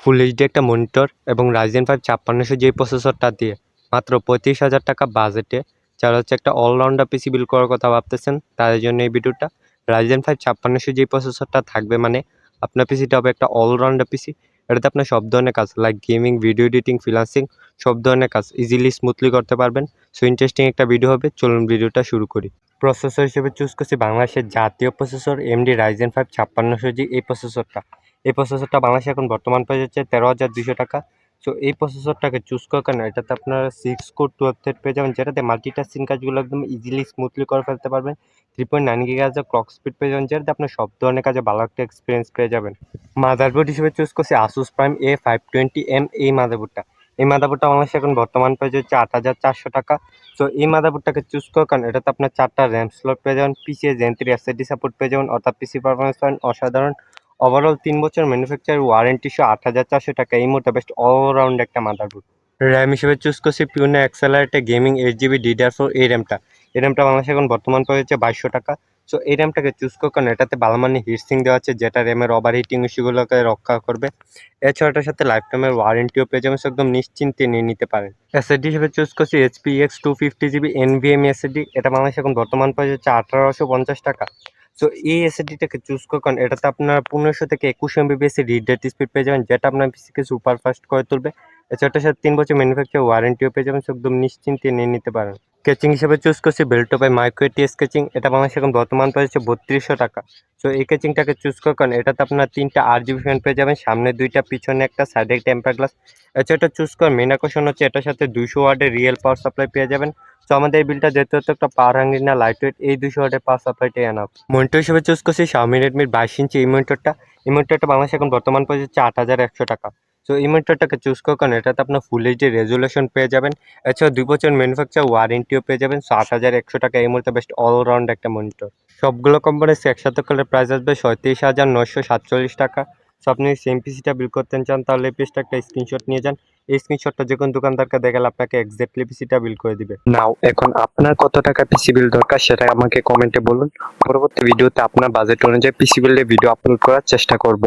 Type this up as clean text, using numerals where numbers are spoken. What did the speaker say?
Full HD একটা monitor এবং Ryzen 5 5600 যে প্রসেসরটা দিয়ে মাত্র 35,000 টাকা বাজেটে যারা হচ্ছে একটা অলরাউন্ডার পিসি বিল্ড করার কথা ভাবতেছেন তাদের জন্য এই ভিডিওটা। রাইজেন 5 5600 যে প্রসেসরটা থাকবে মানে আপনার পিসিটা হবে একটা অলরাউন্ডার পিসি। এটাতে আপনার সব ধরনের কাজ like gaming, video editing, freelancing সব ধরনের কাজ ইজিলি স্মুথলি করতে পারবেন। সো ইন্টারেস্টিং একটা ভিডিও হবে, চলুন ভিডিওটা শুরু করি। প্রসেসর হিসেবে চুজ করছি বাংলাদেশের জাতীয় প্রসেসর এমডি রাইজেন 5 5600 জি এই প্রসেসরটা। এই প্রসেসরটা বাংলাদেশে এখন বর্তমান প্রাইস হচ্ছে 13,200 টাকা। সো এই প্রসেসরটাকে চুজ করার কারণে এটাতে আপনারা 6 কোর 12 থ্রেড পেয়ে যাবেন, যেটাতে মাল্টিটাস্কিং কাজগুলো একদম ইজিলি স্মুথলি করে ফেলতে পারবেন। 3.9 গিগাহার্টজের ক্লক স্পিড পেয়ে যাবেন, যেটাতে আপনার সব ধরনের কাজে ভালো একটা এক্সপিরিয়েন্স পেয়ে যাবেন। মাদারবোর্ড হিসেবে চুজ করছি আসুস প্রাইম A520M এই মাদারবোর্ডটা। এই মাদারবোর্ডটা বাংলাদেশে এখন বর্তমান প্রাইস হচ্ছে 8,400 টাকা। সো এই মাদারবোর্ডটাকে চুজ করার কারণে এটাতে আপনার 4টা র্যাম স্লট পেয়ে যাবেন, পিসিএ জেন 3 এসএসডি সাপোর্ট পেয়ে যাবেন, অর্থাৎ পিসি পারফরমেন্স পাবেন অসাধারণ। ওভারঅল 3 বছর ম্যানুফ্যাকচার ওয়ারেন্টি সহ 8,400 টাকা এই মুহূর্তে বেস্ট অলরাউন্ড একটা মাদারবোর্ড। র্যাম হিসেবে চুজ করছি পিউনা অ্যাক্সেলারেটে গেমিং 8GB DDR4 এই র্যামটা। এই র্যামটা বাংলাদেশে এখন বর্তমান প্রাইস হচ্ছে 2200 টাকা। সো এই র্যামটাকে চুজ করার কারণে এটাতে ভালো মানের হিটসিং দেওয়া আছে, যেটা র্যামের ওভার হিটিং ইস্যুগুলোকে রক্ষা করবে। এছাড়া এটার সাথে লাইফ টাইমের ওয়ারেন্টিও পেয়ে যাবেন, একদম নিশ্চিন্তে নিয়ে নিতে পারেন। এসএসডি হিসেবে চুজ করছি HP x 250GB NVMe SSD. এটা বাংলাদেশে এখন বর্তমান প্রাইস হচ্ছে 1850 টাকা। সো এই এসএসডিটাকে চুজ করার কারণে এটাতে আপনার 1500 থেকে 21 MBps এর রিড রেট স্পিড পেয়ে যাবেন, যেটা আপনার পিসিকে সুপার ফাস্ট করে তুলবে। এছাড়া এটার সাথে 3 বছর ম্যানুফ্যাকচার ওয়ারেন্টিও পেয়ে যাবেন, একদম নিশ্চিন্তে নিয়ে নিতে পারেন। স্কেচিং হিসেবে চুজ করছি বেলটপের মাইক্রো টি স্কেচিং। এটা বাংলাদেশে এখন বর্তমান প্রাইস হচ্ছে 3200 টাকা। সো এই কেচিংটাকে চুজ করার কারণে এটাতে আপনার 3টা RGB ফ্যান পেয়ে যাবেন, সামনে 2টা, পিছনে একটা, সাইডে একটা টেম্পার গ্লাস। এছাড়া এটা চুজ করার মেন আকর্ষণ হচ্ছে এটার সাথে 200 ওয়াটের রিয়েল পাওয়ার সাপ্লাই পেয়ে যাবেন। সো আমাদের এই বিলটা যেহেতু একটা পাওয়ার হাঙ্গি না, লাইট ওয়েট, এই 200 ওয়াটের পাওয়ার সাপ্লাইটাই এনাফ। মনিটর হিসেবে চুজ করছি Xiaomi Redmi 22 ইঞ্চি এই মনিটরটা। এই মনিটরটা বাংলাদেশে এখন বর্তমান প্রাইস হচ্ছে 8,100 টাকা। সো এই মনিটরটাকে চুজ করার কারণে এটাতে আপনার ফুল এইচডি রেজুলেশন পেয়ে যাবেন। এছাড়া 2 বছর ম্যানুফ্যাকচার ওয়ারেন্টিও পেয়ে যাবেন। সো 8,100 টাকা এই মুহূর্তে বেস্ট অলরাউন্ড একটা মনিটর। সবগুলো কোম্পানির একসাথে করলে প্রাইস আসবে 37,947 টাকা। সো আপনি সেম পিসিটা বিল করতে চান তাহলে এই পিসটা একটা স্ক্রিনশট নিয়ে যান। এই স্ক্রিনশটটা যে কোনো দোকানদারকে দেখালে আপনাকে এক্স্যাক্টলি পিসিটা বিল করে দিবে। নাও এখন আপনার কত টাকা পিসি বিল দরকার সেটা আমাকে কমেন্টে বলুন। পরবর্তী ভিডিওতে আপনার বাজেট অনুযায়ী পিসি বিলের ভিডিও আপলোড করার চেষ্টা করব।